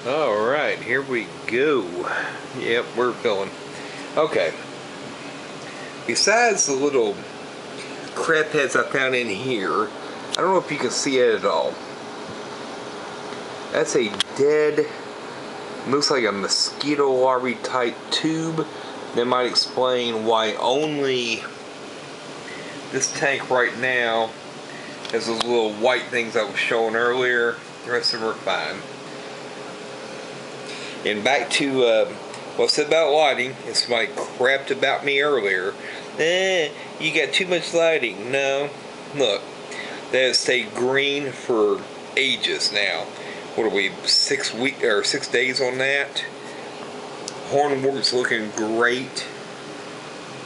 Alright, here we go. Yep, we're going. Okay. Besides the little crab heads I found in here, I don't know if you can see it at all. That's a dead, looks like a mosquito larvae type tube. That might explain why only this tank right now has those little white things I was showing earlier. The rest of them are fine. And back to what I said about lighting, and somebody crapped about me earlier. You got too much lighting. No, look, that has stayed green for ages now. What are we, 6 days on that? Hornwort's looking great.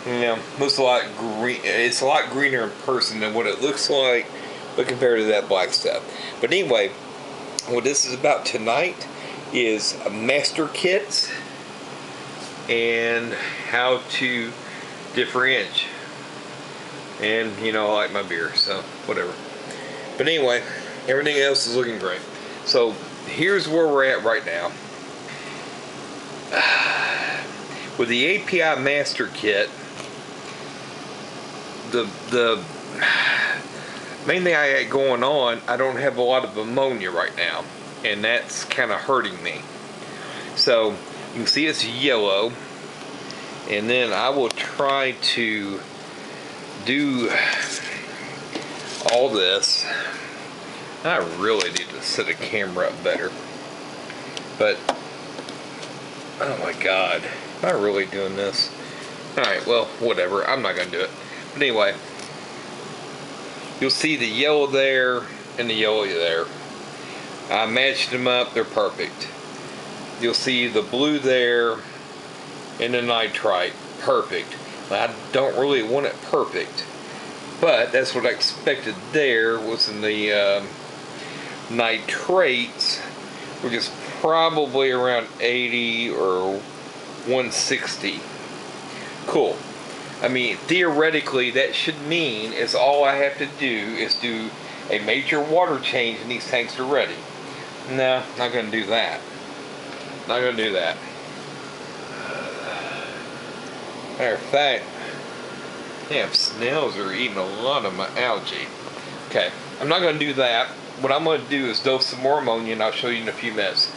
You know, looks a lot green. It's a lot greener in person than what it looks like, but compared to that black stuff. But anyway, what this is about tonight is master kits and how to differentiate. And you know, I like my beer, so whatever. But anyway, everything else is looking great. So here's where we're at right now. With the API master kit, the main thing I got going on, I don't have a lot of ammonia right now, and that's kind of hurting me. So you can see it's yellow, and then I will try to do all this. I really need to set a camera up better, but oh my god, am I really doing this? Alright, well, whatever, I'm not gonna do it. But anyway, you'll see the yellow there and the yellow there. I matched them up, they're perfect. You'll see the blue there and the nitrite, perfect. I don't really want it perfect, but that's what I expected there. Was in the nitrates, which is probably around 80 or 160. Cool. I mean, theoretically, that should mean is all I have to do is do a major water change and these tanks are ready. No, not going to do that. Not going to do that. Matter of fact, damn, snails are eating a lot of my algae. Okay, I'm not going to do that. What I'm going to do is dose some more ammonia, and I'll show you in a few minutes.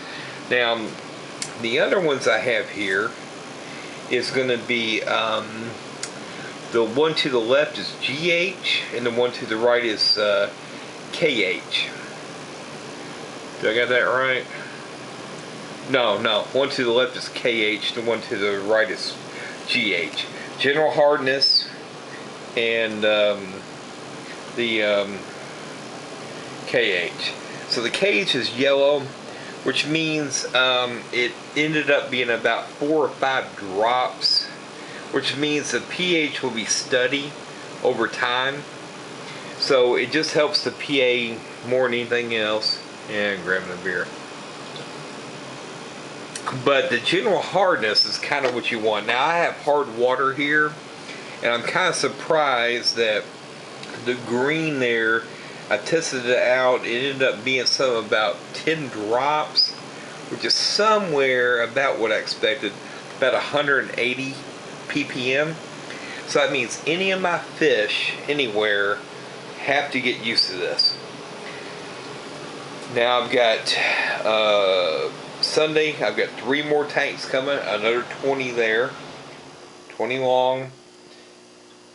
Now, the other ones I have here is going to be the one to the left is GH, and the one to the right is KH. Did I get that right? No, one to the left is KH, the one to the right is GH. General hardness and the KH. So the KH is yellow, which means it ended up being about 4 or 5 drops, which means the pH will be steady over time. So it just helps the pH more than anything else. And grabbing a beer. But the general hardness is kind of what you want. Now I have hard water here, and I'm kind of surprised that the green there, I tested it out, it ended up being something about 10 drops, which is somewhere about what I expected, about 180 ppm. So that means any of my fish anywhere have to get used to this. Now I've got Sunday, I've got 3 more tanks coming, another 20 there, 20 long,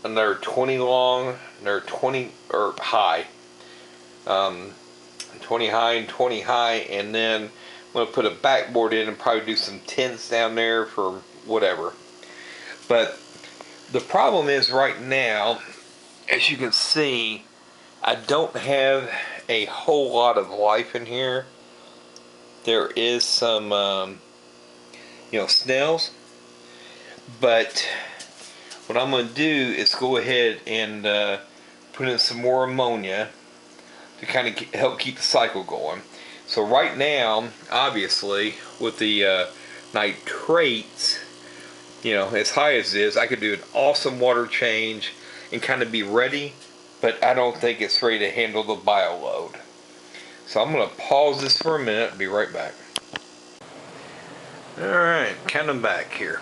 another 20 long, another 20 or high, 20 high and 20 high, and then I'm going to put a backboard in and probably do some tents down there for whatever. But the problem is right now, as you can see, I don't have a whole lot of life in here. There is some snails, but what I'm going to do is go ahead and put in some more ammonia to kind of help keep the cycle going. So right now, obviously, with the nitrates, as high as it is, I could do an awesome water change and kind of be ready, but I don't think it's ready to handle the bio load. So I'm going to pause this for a minute and be right back. Alright, kind of back here.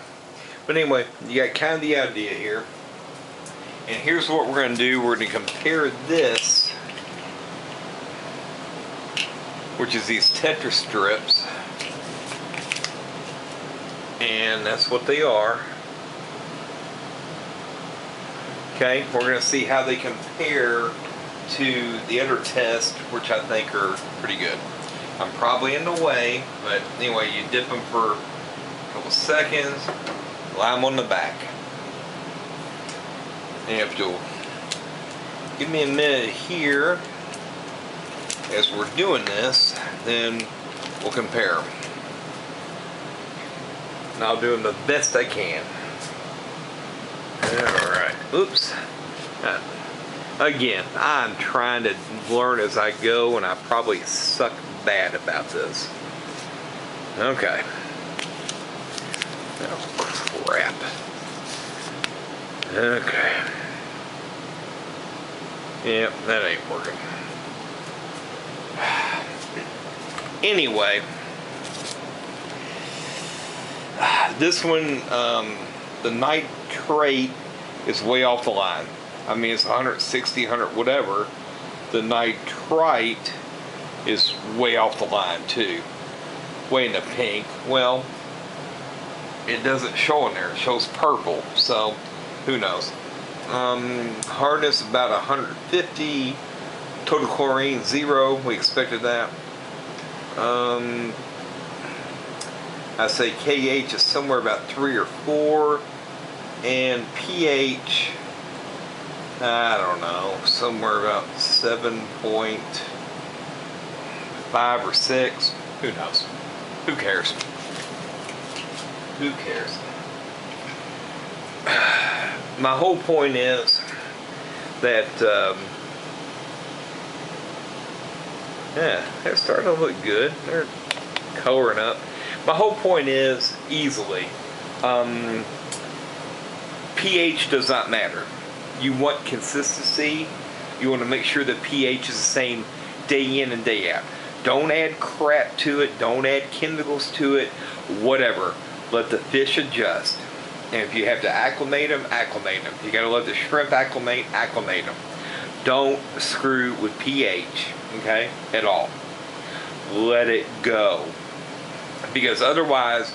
But anyway, you got kind of the idea here. And here's what we're going to do. We're going to compare this, which is these Tetra strips. And that's what they are. Okay, we're going to see how they compare to the other tests, which I think are pretty good. I'm probably in the way, but anyway, you dip them for a couple seconds, lie them on the back. And if you'll give me a minute here as we're doing this, then we'll compare them. And I'll do them the best I can. Alright, oops. Again, I'm trying to learn as I go, and I probably suck bad about this. Okay. Oh, crap. Okay. Yep, that ain't working. Anyway. This one, the nitrate is way off the line. I mean, it's 160, 100, whatever. The nitrite is way off the line too. Way in the pink. Well, it doesn't show in there. It shows purple. So, who knows? Hardness about 150. Total chlorine 0. We expected that. I say KH is somewhere about 3 or 4. And pH, I don't know, somewhere about 7.5 or 6. Who knows? Who cares? Who cares? My whole point is that, yeah, they're starting to look good. They're coloring up. My whole point is, easily, pH does not matter. You want consistency. You want to make sure the pH is the same day in and day out. Don't add crap to it. Don't add chemicals to it. Whatever. Let the fish adjust. And if you have to acclimate them, acclimate them. You got to let the shrimp acclimate them. Don't screw with pH, okay, at all. Let it go. Because otherwise,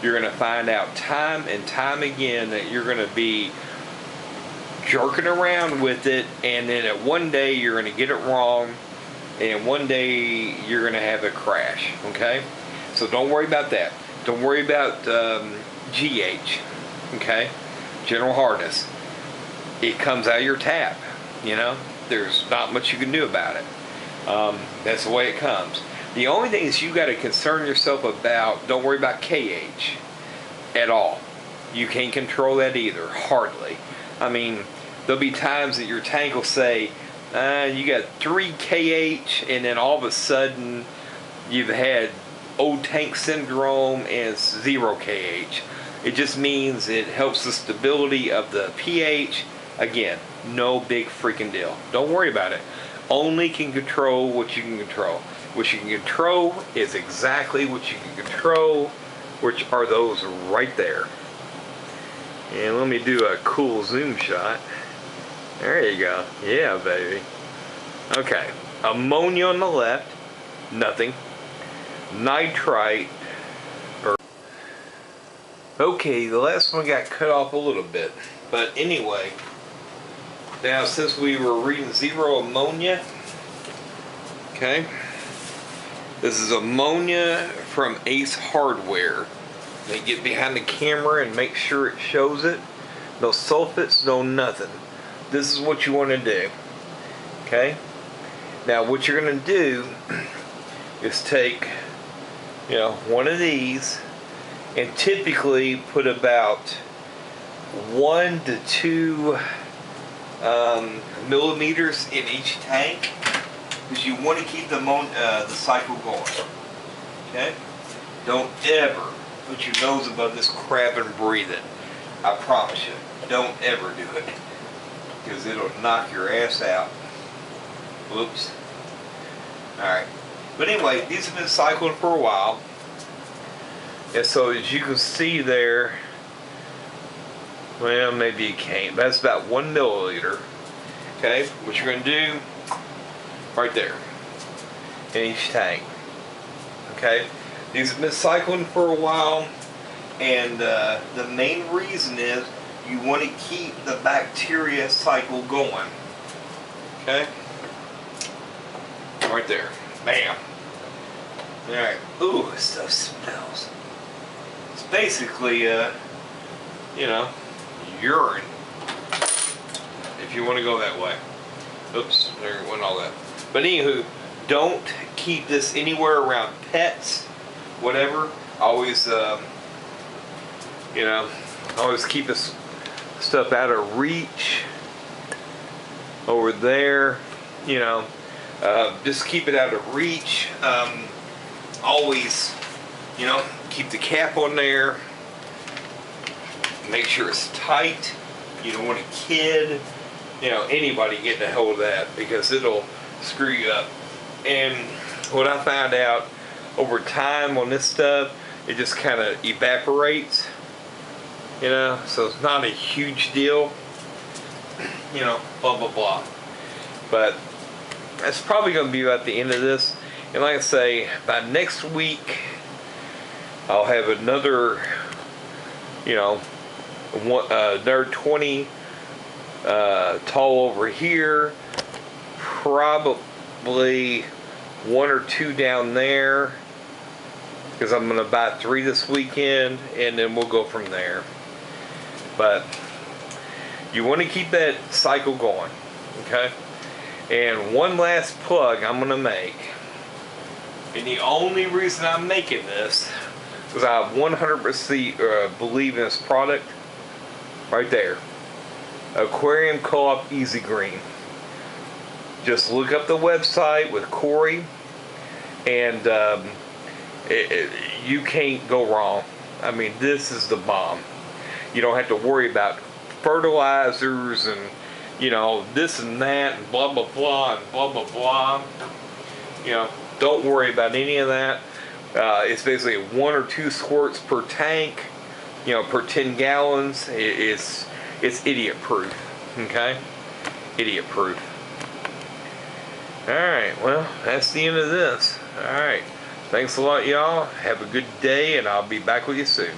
you're going to find out time and time again that you're going to be jerking around with it, and then at one day you're going to get it wrong, and one day you're going to have a crash, okay? So don't worry about that. Don't worry about GH, okay? General hardness. It comes out of your tap, you know? There's not much you can do about it. That's the way it comes. The only thing is you got to concern yourself about, don't worry about KH at all. You can't control that either, hardly. I mean, there'll be times that your tank will say, you got 3 KH, and then all of a sudden you've had old tank syndrome and it's 0 KH. It just means it helps the stability of the pH. Again, no big freaking deal. Don't worry about it. Only can control what you can control. What you can control is exactly what you can control, which are those right there. And let me do a cool zoom shot. There you go. Yeah, baby. Okay. Ammonia on the left. Nothing. Nitrite. Okay, the last one got cut off a little bit. But anyway, now since we were reading 0 ammonia, okay, this is ammonia from Ace Hardware. They get behind the camera and make sure it shows it. No sulfates, no nothing. This is what you want to do. Okay? Now what you're going to do is take, you know, one of these and typically put about 1 to 2 millimeters in each tank, because you want to keep the cycle going. Okay? Don't ever put your nose above this crap and breathe it. I promise you. Don't ever do it, because it'll knock your ass out. Whoops. Alright. But anyway, these have been cycled for a while. And so as you can see there, well, maybe you can't. That's about 1 milliliter. Okay, what you're going to do right there in each tank. Okay, these have been cycling for a while, and the main reason is you want to keep the bacteria cycle going. Okay, right there, bam. All right. Ooh, this stuff smells. It's basically, you know, urine. If you want to go that way. Oops, there went all that. But anywho, don't keep this anywhere around pets, whatever. Always, you know, always keep this stuff out of reach. Over there, you know, just keep it out of reach. Always, you know, keep the cap on there. Make sure it's tight. You don't want a kid, you know, anybody getting a hold of that, because it'll screw you up. And what I found out over time on this stuff, it just kind of evaporates, you know, so it's not a huge deal, you know, blah blah blah. But that's probably going to be about the end of this. And like I say, by next week I'll have another, you know, another 20 tall over here, probably 1 or 2 down there, because I'm going to buy 3 this weekend, and then we'll go from there. But you want to keep that cycle going, okay? And one last plug I'm going to make, and the only reason I'm making this is I 100% believe in this product right there. Aquarium Co-op Easy Green. Just look up the website with Corey, and you can't go wrong. I mean, this is the bomb. You don't have to worry about fertilizers and, you know, this and that and blah blah blah and blah blah blah. You know, don't worry about any of that. It's basically 1 or 2 squirts per tank, you know, per 10 gallons. It's idiot proof. Okay, idiot proof. All right, well, that's the end of this. All right, thanks a lot, y'all. Have a good day, and I'll be back with you soon.